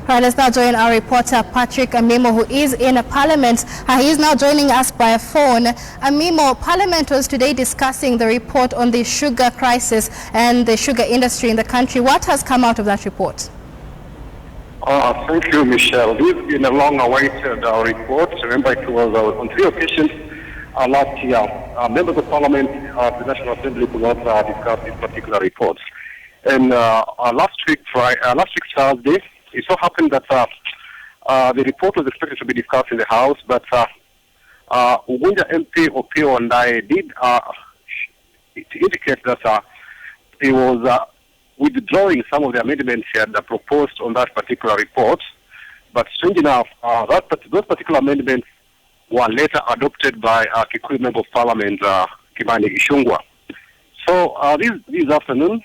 Right, let's now join our reporter Patrick Amimo, who is in Parliament. He is now joining us by phone. Amimo, Parliament was today discussing the report on the sugar crisis and the sugar industry in the country. What has come out of that report? Thank you, Michelle. This has been a long-awaited report. Remember, it was on 3 occasions last year. Members of Parliament, the National Assembly, could not discuss this particular report. And last week Thursday, it so happened that the report was expected to be discussed in the House, but Ugunja MP Opio and I did indicate that he was withdrawing some of the amendments he had proposed on that particular report. But strange enough, those particular amendments were later adopted by Kikuyu Member of Parliament, Kimani Ishungwa. So this afternoon,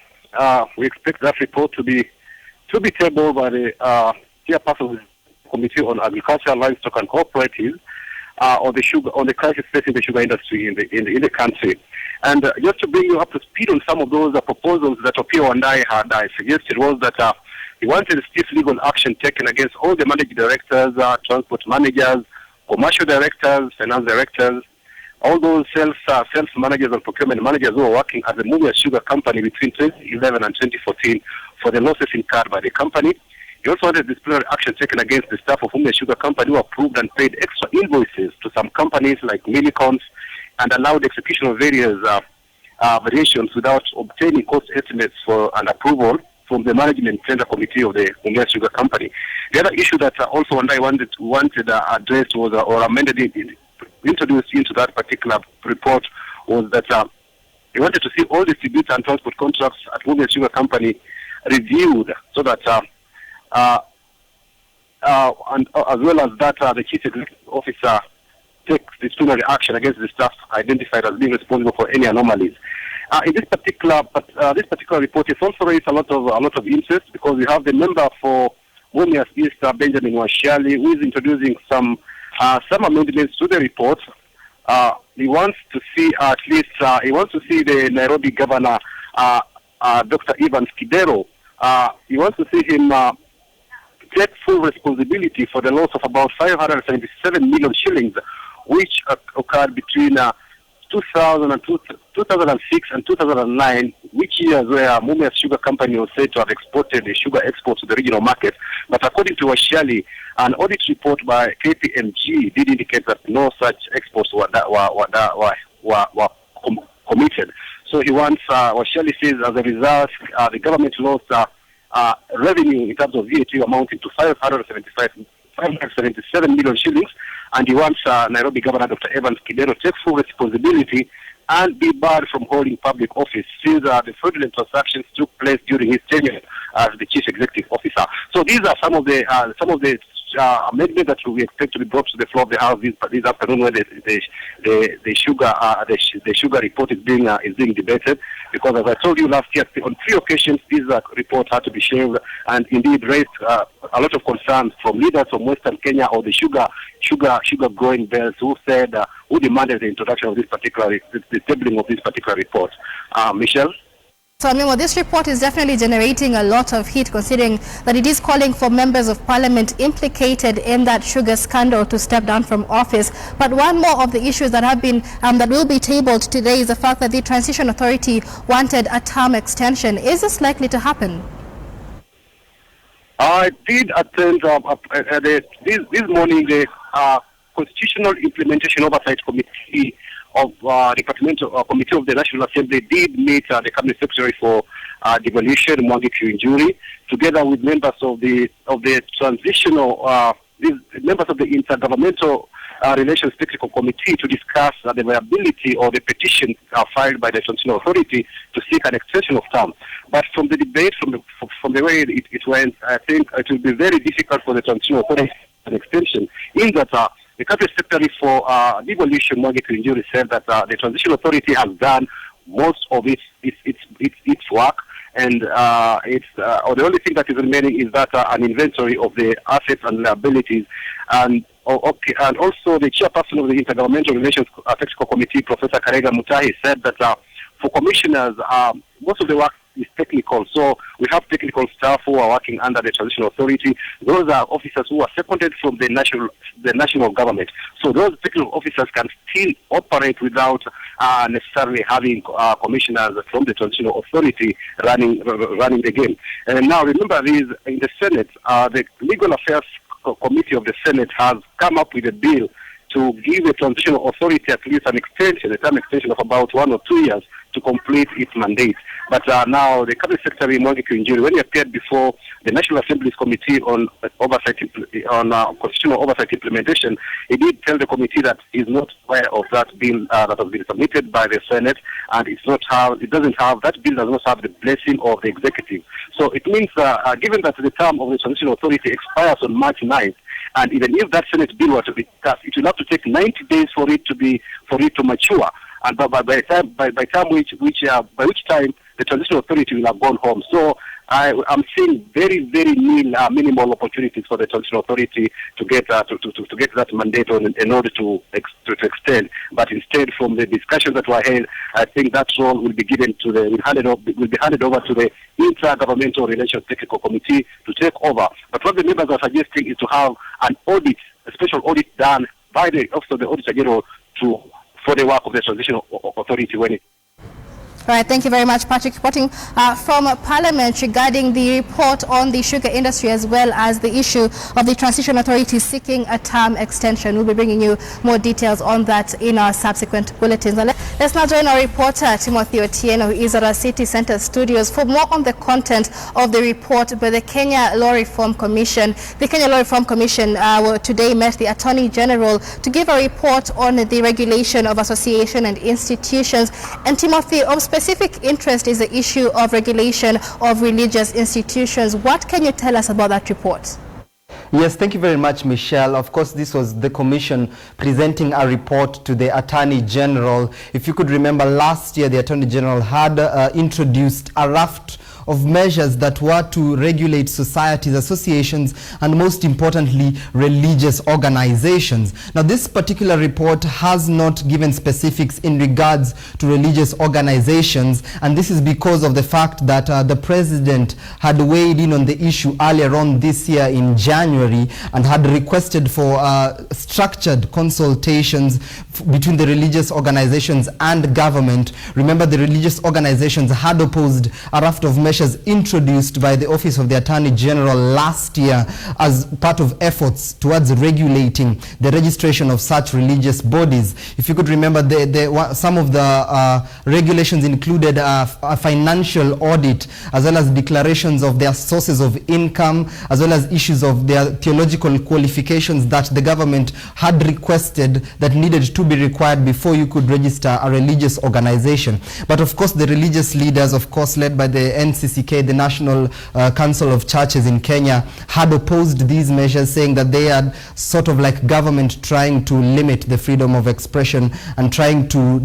we expect that report to be tabled by the chairperson of the Committee on Agriculture, Livestock and Cooperatives on the crisis facing the sugar industry in the country. And just to bring you up to speed on some of those proposals that Opio and I had suggested was that he wanted stiff legal action taken against all the managing directors, transport managers, commercial directors, finance directors, all those sales managers and procurement managers who were working at the Mumia Sugar Company between 2011 and 2014 for the losses incurred by the company. He also wanted disciplinary action taken against the staff of Mumia Sugar Company who approved and paid extra invoices to some companies like Minicons and allowed execution of various variations without obtaining cost estimates for an approval from the management tender committee of the Mumia Sugar Company. The other issue that also I wanted addressed was or amended introduced into that particular report was that he wanted to see all distributor and transport contracts at Mumia Sugar Company reviewed so that and as well as that the chief executive officer takes disciplinary action against the staff identified as being responsible for any anomalies. In this particular report, it also raised a lot of interest because we have the member for Mumias East, Benjamin Washiali, who is introducing some amendments to the report. He wants to see the Nairobi governor, Dr. Evans Kidero. He wants to see him take full responsibility for the loss of about 577 million shillings, which occurred between 2006 and 2009, which years where Mumia Sugar Company was said to have exported the sugar exports to the regional market. But according to Washiali, an audit report by KTN did indicate that no such exports were committed. So he wants, Washiali says, as a result, the government lost revenue in terms of VAT amounting to 577 million shillings, and he wants Nairobi Governor Dr. Evans Kidero to take full responsibility and be barred from holding public office since the fraudulent transactions took place during his tenure as the chief executive officer. So these are some of the amendments that we expect to be brought to the floor of the House this afternoon, where the sugar report is being debated. Because as I told you last year, on 3 occasions, this report had to be shelved, and indeed raised a lot of concerns from leaders from Western Kenya or the sugar growing belts who said who demanded the introduction of the tabling of this particular report. Michelle. So, Amimo, this report is definitely generating a lot of heat, considering that it is calling for members of Parliament implicated in that sugar scandal to step down from office. But one more of the issues that have been that will be tabled today is the fact that the Transition Authority wanted a term extension. Is this likely to happen? I did attend this morning the Constitutional Implementation Oversight Committee of Departmental Committee of the National Assembly did meet the Cabinet Secretary for Devolution, Mwangi Kiunjuri, together with members of the transitional members of the Intergovernmental Relations Technical Committee to discuss the viability or the petition filed by the Transitional Authority to seek an extension of term. But from the debate, from the way it went, I think it will be very difficult for the Transitional Authority to an extension, in that the Cabinet Secretary for Devolution, Mwangi Kiunjuri, said that the Transitional Authority has done most of its work, and the only thing that is remaining is that an inventory of the assets and liabilities. And also the chairperson of the Intergovernmental Relations Technical Committee, Professor Karega Mutahi, said that for commissioners, most of the work is technical. So we have technical staff who are working under the transitional authority. Those are officers who are seconded from the national government. So those technical officers can still operate without necessarily having commissioners from the transitional authority running the game. And now remember, this in the Senate, the Legal Affairs Committee of the Senate has come up with a bill to give the transitional authority at least an extension, a term extension of about 1 or 2 years to complete its mandate. But now the Cabinet Secretary, Mwangi Kiunjuri, when he appeared before the National Assembly's Committee on Constitutional Oversight Implementation, he did tell the committee that he's not aware of that bill that has been submitted by the Senate, and that bill does not have the blessing of the executive. So it means, given that the term of the transitional authority expires on March 9th, and even if that Senate bill were to be passed, it will have to take 90 days for it to mature. And by which time the transitional authority will have gone home. So I'm seeing very, very minimal opportunities for the transitional authority to get that mandate in order to extend. But instead, from the discussions that were held, I think that role will be handed over to the Intergovernmental Relations Technical Committee to take over. But what the members are suggesting is to have an audit, a special audit done by the Office of the Auditor General for the work of the transitional authority when it. All right, thank you very much, Patrick. Reporting from Parliament regarding the report on the sugar industry as well as the issue of the Transition Authority seeking a term extension. We'll be bringing you more details on that in our subsequent bulletins. Let's now join our reporter, Timothy Otieno, who is at our City Centre studios for more on the content of the report by the Kenya Law Reform Commission. The Kenya Law Reform Commission today met the Attorney General to give a report on the regulation of association and institutions. And Timothy, of specific interest is the issue of regulation of religious institutions. What can you tell us about that report? Yes, thank you very much, Michelle. Of course, this was the Commission presenting a report to the Attorney General. If you could remember, last year the Attorney General had introduced a raft of measures that were to regulate societies, associations, and most importantly, religious organizations. Now, this particular report has not given specifics in regards to religious organizations, and this is because of the fact that the President had weighed in on the issue earlier on this year in January and had requested for structured consultations between the religious organizations and government. Remember, the religious organizations had opposed a raft of measures introduced by the Office of the Attorney General last year as part of efforts towards regulating the registration of such religious bodies. If you could remember, some of the regulations included a financial audit, as well as declarations of their sources of income, as well as issues of their theological qualifications that the government had requested that needed to be required before you could register a religious organization. But of course, the religious leaders, of course, led by the NCCK, the National Council of Churches in Kenya, had opposed these measures, saying that they are sort of like government trying to limit the freedom of expression and trying to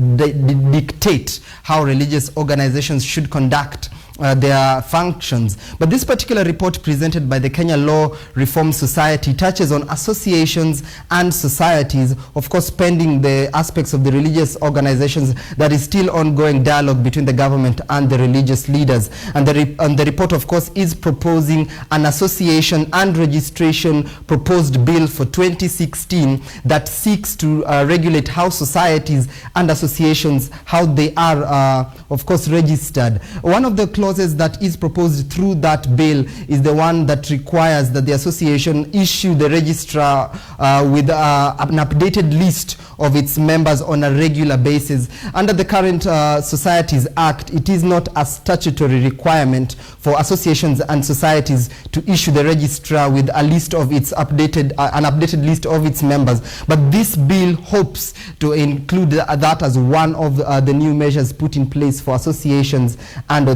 dictate how religious organizations should conduct their functions. But this particular report presented by the Kenya Law Reform Society touches on associations and societies, of course pending the aspects of the religious organizations. That is still ongoing dialogue between the government and the religious leaders. And the report, of course, is proposing an association and registration proposed bill for 2016 that seeks to regulate how societies and associations, how they are, of course, registered. One of the clauses that is proposed through that bill is the one that requires that the association issue the registrar with an updated list of its members on a regular basis. Under the current Societies Act, it is not a statutory requirement for associations and societies to issue the registrar with a list of its an updated list of its members. But this bill hopes to include that as one of the new measures put in place for associations and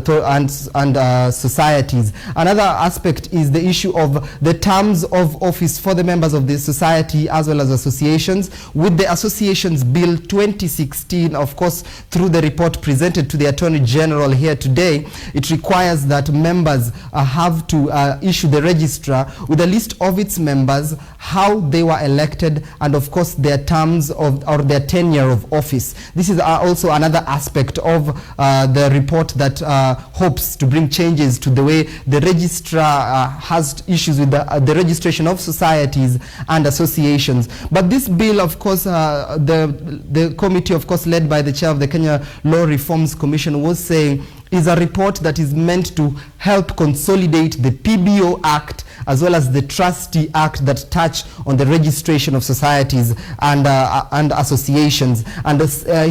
societies. Another aspect is the issue of the terms of office for the members of the society as well as associations. With the Associations Bill 2016, of course, through the report presented to the Attorney General here today, it requires that members have to issue the registrar with a list of its members, how they were elected, and of course their terms of or their tenure of office. This is also another aspect of the report that hopes hopes to bring changes to the way the registrar has issues with the registration of societies and associations. But this bill, of course, the committee, of course, led by the chair of the Kenya Law Reforms Commission, was saying is a report that is meant to help consolidate the PBO Act as well as the Trustee Act that touch on the registration of societies and associations. And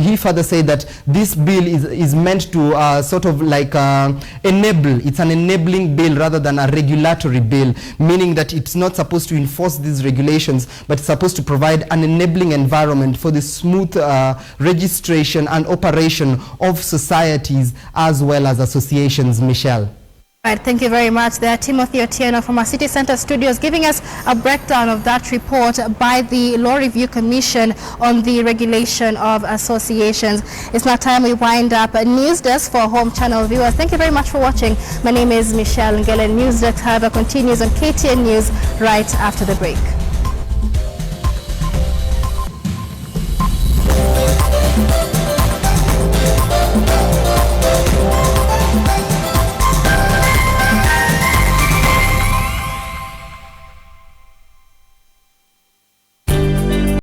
he further said that this bill is meant to sort of like enable. It's an enabling bill rather than a regulatory bill, meaning that it's not supposed to enforce these regulations, but it's supposed to provide an enabling environment for the smooth registration and operation of societies as well as associations. Michelle. Right, thank you very much. There, Timothy Otieno from our City Center studios giving us a breakdown of that report by the Law Review Commission on the regulation of associations. It's now time we wind up a news desk for home channel viewers. Thank you very much for watching. My name is Michelle Ngele. News desk, however, continues on KTN News right after the break.